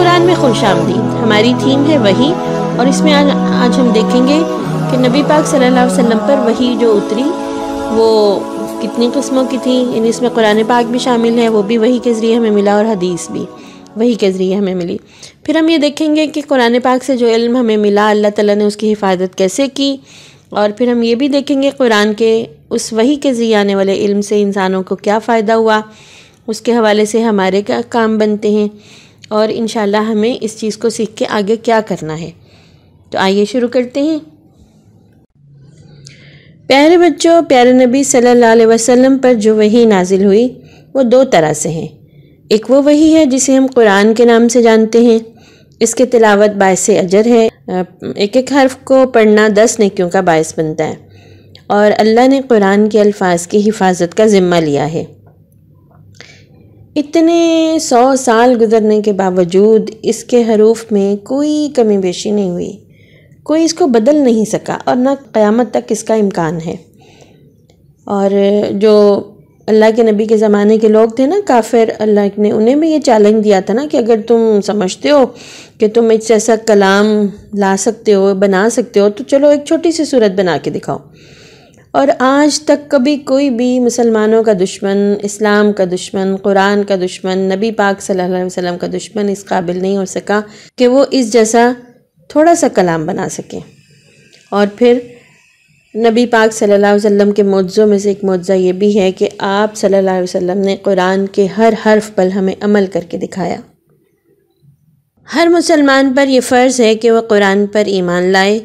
قرآن میں خوش آمدید ہماری تھیم ہے وحی، اور اس میں آج ہم دیکھیں گے کہ نبی پاک صلی اللہ علیہ وسلم پر وحی جو اتری وہ کتنی قسموں کی تھی. یعنی اس میں قرآن پاک بھی شامل ہے، وہ بھی وحی کے ذریعے ہمیں ملا، اور حدیث بھی وحی کے ذریعے ہمیں ملی. پھر ہم یہ دیکھیں گے کہ قرآن پاک سے جو علم ہمیں ملا اللہ تعالیٰ نے اس کی حفاظت کیسے کی، اور پھر ہم یہ بھی دیکھیں گے قرآن کے اس وحی کے ذریعے آنے والے علم سے انسانوں کو کیا فائدہ ہوا، اس کے حوالے سے ہمارے کیا کام بنتے ہیں، اور انشاءاللہ ہمیں اس چیز کو سیکھ کے آگے کیا کرنا ہے. تو آئیے شروع کرتے ہیں. پیارے بچوں، پیارے نبی صلی اللہ علیہ وسلم پر جو وحی نازل ہوئی وہ دو طرح سے ہیں. ایک وہ وحی ہے جسے ہم قرآن کے نام سے جانتے ہیں، اس کے تلاوت باعث اجر ہے، ایک ایک حرف کو پڑھنا 10 نیکیوں کا باعث بنتا ہے، اور اللہ نے قرآن کے الفاظ کی حفاظت کا ذمہ لیا ہے. اتنے 100 سال گزرنے کے باوجود اس کے حروف میں کوئی کمی بیشی نہیں ہوئی، کوئی اس کو بدل نہیں سکا، اور نہ قیامت تک اس کا امکان ہے. اور جو اللہ کے نبی کے زمانے کے لوگ تھے نا کافر، اللہ نے انہیں بھی یہ چیلنج دیا تھا نا کہ اگر تم سمجھتے ہو کہ تم ایک ایسا کلام لا سکتے ہو، بنا سکتے ہو، تو چلو ایک چھوٹی سی صورت بنا کے دکھاؤ. اور آج تک کبھی کوئی بھی مسلمانوں کا دشمن، اسلام کا دشمن، قرآن کا دشمن، نبی پاک صلی اللہ علیہ وسلم کا دشمن اس قابل نہیں ہو سکا کہ وہ اس جیسا تھوڑا سا کلام بنا سکے. اور پھر نبی پاک صلی اللہ علیہ وسلم کے معجزوں میں سے ایک معجزہ یہ بھی ہے کہ آپ صلی اللہ علیہ وسلم نے قرآن کے ہر حرف پر ہمیں عمل کر کے دکھایا. ہر مسلمان پر یہ فرض ہے کہ وہ قرآن پر ایمان لائے،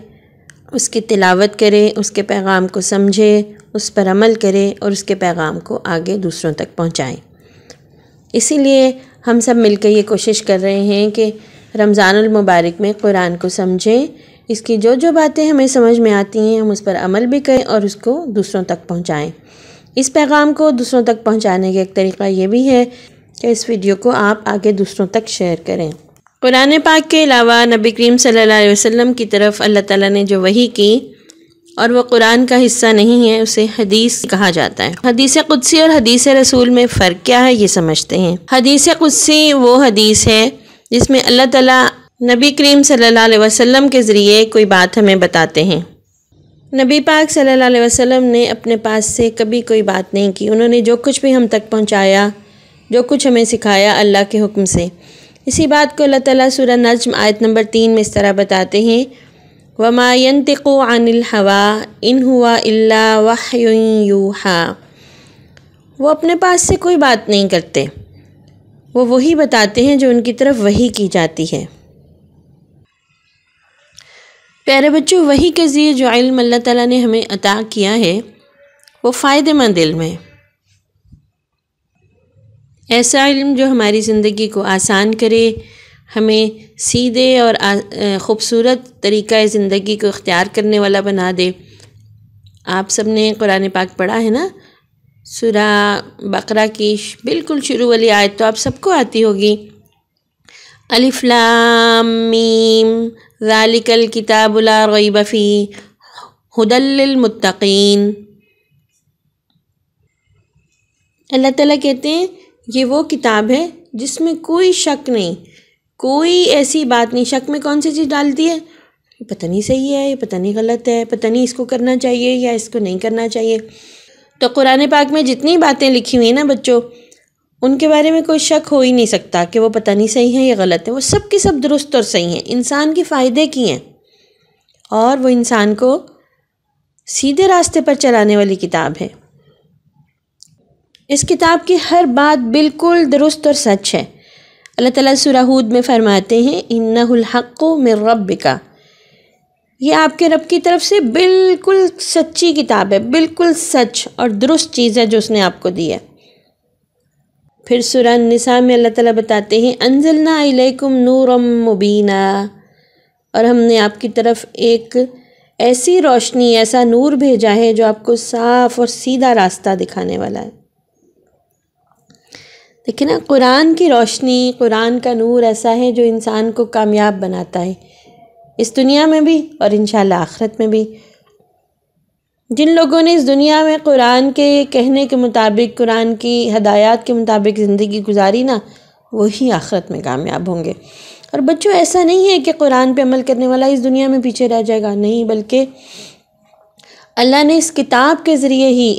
اس کی تلاوت کرے، اس کے پیغام کو سمجھے، اس پر عمل کرے، اور اس کے پیغام کو آگے دوسروں تک پہنچائیں. اسی لیے ہم سب مل کے یہ کوشش کر رہے ہیں کہ رمضان المبارک میں قرآن کو سمجھیں، اس کی جو جو باتیں ہمیں سمجھ میں آتی ہیں ہم اس پر عمل بھی کریں اور اس کو دوسروں تک پہنچائیں. اس پیغام کو دوسروں تک پہنچانے کا ایک طریقہ یہ بھی ہے کہ اس ویڈیو کو آپ آگے دوسروں تک شیئر کریں. قرآن پاک کے علاوہ نبی کریم صلی اللہ علیہ وسلم کی طرف اللہ تعالیٰ نے جو وحی کی اور وہ قرآن کا حصہ نہیں ہے اسے حدیث کہا جاتا ہے. حدیث قدسی اور حدیث رسول میں فرق کیا ہے یہ سمجھتے ہیں. حدیث قدسی وہ حدیث ہے جس میں اللہ تعالیٰ نبی کریم صلی اللہ علیہ وسلم کے ذریعے کوئی بات ہمیں بتاتے ہیں. نبی پاک صلی اللہ علیہ وسلم نے اپنے پاس سے کبھی کوئی بات نہیں کی، انہوں نے جو کچھ بھی ہم تک پہنچایا، جو کچھ ہمیں سکھایا اللہ کے حکم سے. اسی بات کو اللہ تعالیٰ سورہ نجم آیت نمبر 3 میں اس طرح بتاتے ہیں، وَمَا يَنْتِقُ عَنِ الْهَوَىٰ إِنْ هُوَ إِلَّا وَحْيٌ يُوحَىٰ. وہ اپنے پاس سے کوئی بات نہیں کرتے، وہ وہی بتاتے ہیں جو ان کی طرف وحی کی جاتی ہے. پیارے بچوں، وحی کے ذریعے جو علم اللہ تعالیٰ نے ہمیں عطا کیا ہے وہ فائدہ مند علم ہے. ایسا علم جو ہماری زندگی کو آسان کرے، ہمیں سیدھے اور خوبصورت طریقہ زندگی کو اختیار کرنے والا بنا دے. آپ سب نے قرآن پاک پڑھا ہے نا، سورہ بقرہ کی بالکل شروع والی آیت تو آپ سب کو آتی ہوگی، الف لام میم ذالک الکتاب لا ریب فیہ ھدی للمتقین. اللہ تعالیٰ کہتے ہیں یہ وہ کتاب ہے جس میں کوئی شک نہیں، کوئی ایسی بات نہیں. شک میں کون سی چیز ڈالتی ہے؟ یہ پتہ نہیں صحیح ہے، یہ پتہ نہیں غلط ہے، پتہ نہیں اس کو کرنا چاہیے یا اس کو نہیں کرنا چاہیے. تو قرآن پاک میں جتنی باتیں لکھی ہوئی ہیں نا بچوں، ان کے بارے میں کوئی شک ہو ہی نہیں سکتا کہ وہ پتہ نہیں صحیح ہے یا غلط ہے. وہ سب کی سب درست اور صحیح ہیں، انسان کے فائدے کی ہیں، اور وہ انسان کو سیدھے راستے پر چلانے والی کتاب ہے. اس کتاب کی ہر بات بالکل درست اور سچ ہے. اللہ تعالیٰ سورہ ہود میں فرماتے ہیں اِنَّهُ الْحَقُّ مِن رَبِّكَ، یہ آپ کے رب کی طرف سے بالکل سچی کتاب ہے، بالکل سچ اور درست چیز ہے جو اس نے آپ کو دی ہے. پھر سورہ النساء میں اللہ تعالیٰ بتاتے ہیں انزلنا الیکم نورا مبینا، اور ہم نے آپ کی طرف ایک ایسی روشنی، ایسا نور بھیجا ہے جو آپ کو صاف اور سیدھا راستہ دکھانے والا ہے. لیکن قرآن کی روشنی، قرآن کا نور ایسا ہے جو انسان کو کامیاب بناتا ہے، اس دنیا میں بھی اور انشاءاللہ آخرت میں بھی. جن لوگوں نے اس دنیا میں قرآن کے کہنے کے مطابق، قرآن کی ہدایات کے مطابق زندگی گزاری نا، وہی آخرت میں کامیاب ہوں گے۔ اور بچوں ایسا نہیں ہے کہ قرآن پہ عمل کرنے والا اس دنیا میں پیچھے رہ جائے گا، نہیں، بلکہ اللہ نے اس کتاب کے ذریعے ہی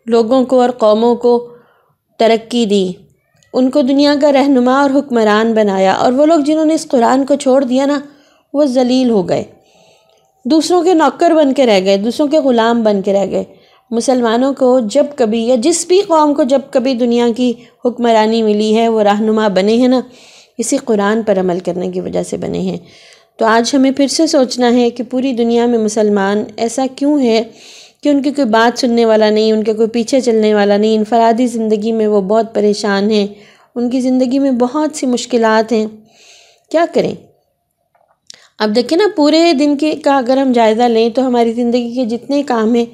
لوگوں کو اور قوموں کو ترقی دی، ان کو دنیا کا رہنما اور حکمران بنایا، اور وہ لوگ جنہوں نے اس قرآن کو چھوڑ دیا نا، وہ ذلیل ہو گئے، دوسروں کے نوکر بن کے رہ گئے، دوسروں کے غلام بن کے رہ گئے۔ مسلمانوں کو جب کبھی یا جس بھی قوم کو جب کبھی دنیا کی حکمرانی ملی ہے، وہ رہنما بنے ہیں نا، اسی قرآن پر عمل کرنے کی وجہ سے بنے ہیں۔ تو آج ہمیں پھر سے سوچنا ہے کہ پوری دنیا میں مسلمان ایسا کیوں ہے کہ ان کی کوئی بات سننے والا نہیں، ان کے کوئی پیچھے چلنے والا نہیں، انفرادی زندگی میں وہ بہت پریشان ہیں، ان کی زندگی میں بہت سی مشکلات ہیں، کیا کریں؟ اب دیکھیں نا، پورے دن کا اگر ہم جائزہ لیں تو ہماری زندگی کے جتنے کام ہیں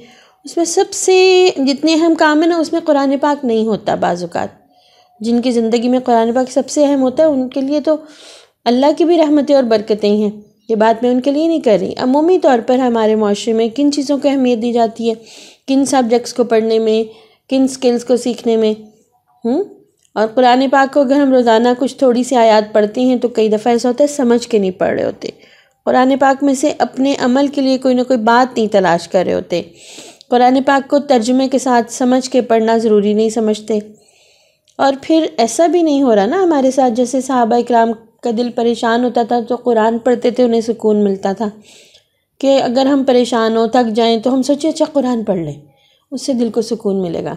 اس میں سب سے جتنے اہم کام ہیں نا، اس میں قرآن پاک نہیں ہوتا۔ بعض اوقات جن کی زندگی میں قرآن پاک سب سے اہم ہوتا ہے، ان کے لیے تو اللہ کی بھی رحمتیں اور برکتیں ہیں۔ یہ بات میں ان کے لیے نہیں کر رہی، عمومی طور پر ہمارے معاشرے میں کن چیزوں کو اہمیت دی جاتی ہے، کن سبجیکٹس کو پڑھنے میں، کن سکلز کو سیکھنے میں، اور قرآن پاک کو اگر ہم روزانہ کچھ تھوڑی سی آیات پڑھتے ہیں تو کئی دفعہ ایسا ہوتا ہے سمجھ کے نہیں پڑھ رہے ہوتے، قرآن پاک میں سے اپنے عمل کے لیے کوئی نہ کوئی بات نہیں تلاش کر رہے ہوتے، قرآن پاک کو ترجمے کے ساتھ سمجھ کے پڑھنا ضروری نہیں سمجھتے۔ اور پھر ایسا بھی نہیں ہو رہا نا ہمارے ساتھ، جیسے صحابہ اکرام کا دل پریشان ہوتا تھا تو قرآن پڑھتے تھے، انہیں سکون ملتا تھا، کہ اگر ہم پریشان ہو تھک جائیں تو ہم سوچیں اچھا قرآن پڑھ لیں، اس سے دل کو سکون ملے گا۔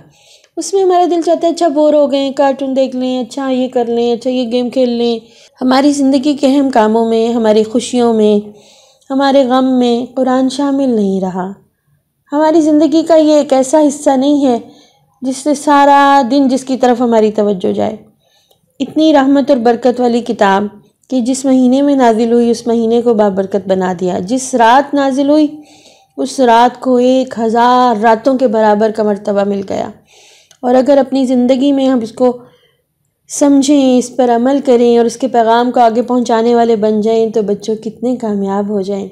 اس میں ہمارا دل چاہتا ہے اچھا بور ہو گئے کارٹون دیکھ لیں، اچھا یہ کر لیں، اچھا یہ گیم کھیل لیں۔ ہماری زندگی کے اہم کاموں میں، ہماری خوشیوں میں، ہمارے غم میں قرآن شامل نہیں رہا۔ ہماری زندگی کا یہ ایک ایسا حصہ نہیں ہے جس سے سارا دن جس کی طرف ہماری توجہ جائے۔ اتنی رحمت اور برکت والی کتاب کہ جس مہینے میں نازل ہوئی اس مہینے کو بابرکت بنا دیا، جس رات نازل ہوئی اس رات کو 1000 راتوں کے برابر کا مرتبہ مل گیا۔ اور اگر اپنی زندگی میں ہم اس کو سمجھیں، اس پر عمل کریں اور اس کے پیغام کو آگے پہنچانے والے بن جائیں تو بچوں کتنے کامیاب ہو جائیں۔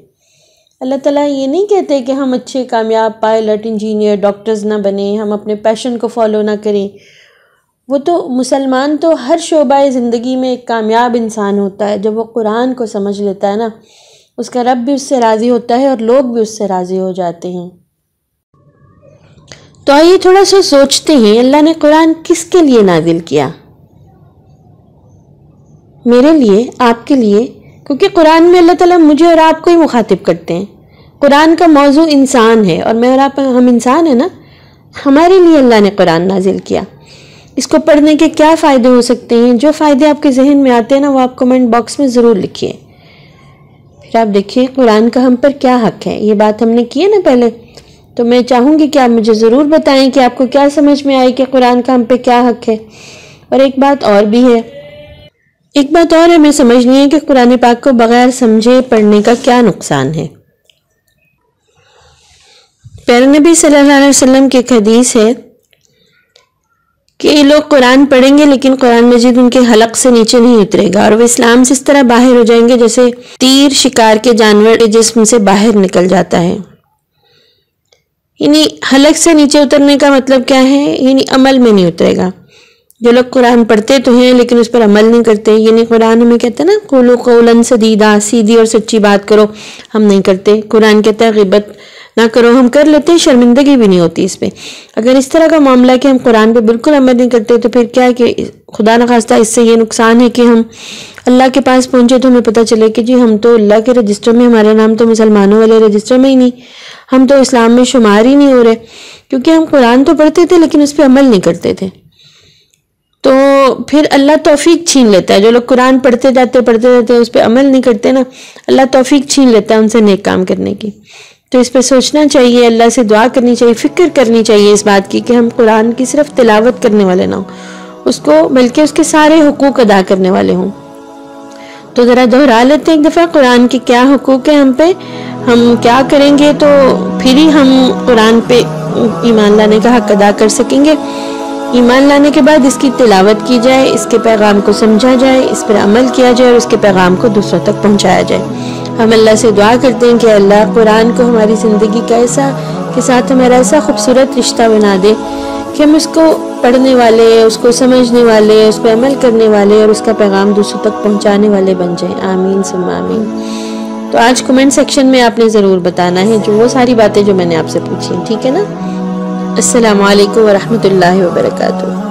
اللہ تعالیٰ یہ نہیں کہتے کہ ہم اچھے کامیاب پائلٹ، انجینئر، ڈاکٹرز نہ بنیں، ہم اپنے پیشن کو فالو نہ کریں۔ وہ تو مسلمان تو ہر شعبہ زندگی میں ایک کامیاب انسان ہوتا ہے جب وہ قرآن کو سمجھ لیتا ہے نا، اس کا رب بھی اس سے راضی ہوتا ہے اور لوگ بھی اس سے راضی ہو جاتے ہیں۔ تو آئیے تھوڑا سا سوچتے ہیں، اللہ نے قرآن کس کے لیے نازل کیا؟ میرے لیے، آپ کے لیے، کیونکہ قرآن میں اللہ تعالیٰ مجھے اور آپ کو ہی مخاطب کرتے ہیں۔ قرآن کا موضوع انسان ہے اور میں اور آپ ہم انسان ہیں نا، ہمارے لیے اللہ نے قرآن نازل کیا۔ اس کو پڑھنے کے کیا فائدے ہو سکتے ہیں؟ جو فائدے آپ کے ذہن میں آتے ہیں نا، وہ آپ کمنٹ باکس میں ضرور لکھیے۔ پھر آپ دیکھیے قرآن کا ہم پر کیا حق ہے، یہ بات ہم نے کی ہے نا پہلے، تو میں چاہوں گی کہ آپ مجھے ضرور بتائیں کہ آپ کو کیا سمجھ میں آئی کہ قرآن کا ہم پہ کیا حق ہے۔ اور ایک بات اور بھی ہے، ہمیں سمجھنی ہے کہ قرآن پاک کو بغیر سمجھے پڑھنے کا کیا نقصان ہے۔ پیارے نبی صلی اللہ علیہ وسلم کی ایک حدیث ہے کہ یہ لوگ قرآن پڑھیں گے لیکن قرآن مجید ان کے حلق سے نیچے نہیں اترے گا، اور وہ اسلام سے اس طرح باہر ہو جائیں گے جیسے تیر شکار کے جانور کے جسم سے باہر نکل جاتا ہے۔ یعنی حلق سے نیچے اترنے کا مطلب کیا ہے؟ یعنی عمل میں نہیں اترے گا۔ جو لوگ قرآن پڑھتے تو ہیں لیکن اس پر عمل نہیں کرتے، یعنی قرآن ہمیں کہتا ہے نا قولوا قولا سدیدا، سیدھی اور سچی بات کرو، ہم نہیں کرتے۔ قرآن کہتا ہے غیبت نہ کرو، ہم کر لیتے ہیں، شرمندگی بھی نہیں ہوتی اس پہ۔ اگر اس طرح کا معاملہ کہ ہم قرآن پہ بالکل عمل نہیں کرتے تو پھر کیا کہ خدا نخواستہ اس سے یہ نقصان ہے کہ ہم اللہ کے پاس پہنچے تو ہمیں پتہ چلے کہ جی ہم تو اللہ کے رجسٹر میں، ہمارا نام تو مسلمانوں والے رجسٹر میں ہی نہیں، ہم تو اسلام میں شمار ہی نہیں ہو رہے، کیونکہ ہم قرآن تو پڑھتے تھے لیکن اس پہ عمل نہیں کرتے تھے۔ تو پھر اللہ توفیق چھین لیتا ہے، جو لوگ قرآن پڑھتے جاتے اس پہ عمل نہیں کرتے نا، اللہ توفیق چھین لیتا ہے ان سے نیک کام کرنے کی۔ تو اس پہ سوچنا چاہیے، اللہ سے دعا کرنی چاہیے، فکر کرنی چاہیے اس بات کی کہ ہم قرآن کی صرف تلاوت کرنے والے نہ ہوں، اس کو بلکہ اس کے سارے حقوق ادا کرنے والے ہوں۔ تو ذرا دہرا لیتے ہیں ایک دفعہ قرآن کے کیا حقوق ہیں ہم پہ، ہم کیا کریں گے تو پھر ہی ہم قرآن پہ ایمان لانے کا حق ادا کر سکیں گے۔ ایمان لانے کے بعد اس کی تلاوت کی جائے، اس کے پیغام کو سمجھا جائے، اس پر عمل کیا جائے اور اس کے پیغام کو دوسروں تک پہنچایا جائے۔ ہم اللہ سے دعا کرتے ہیں کہ اللہ قرآن کو ہماری زندگی کا کے ساتھ ہمارا ایسا خوبصورت رشتہ بنا دے کہ ہم اس کو پڑھنے والے، اس کو سمجھنے والے، اس پہ عمل کرنے والے اور اس کا پیغام دوسروں تک پہنچانے والے بن جائیں۔ آمین ثم آمین۔ تو آج کمنٹ سیکشن میں آپ نے ضرور بتانا ہے جو وہ ساری باتیں جو میں نے آپ سے پوچھی، ٹھیک ہے نا؟ السلام علیکم ورحمۃ اللہ وبرکاتہ۔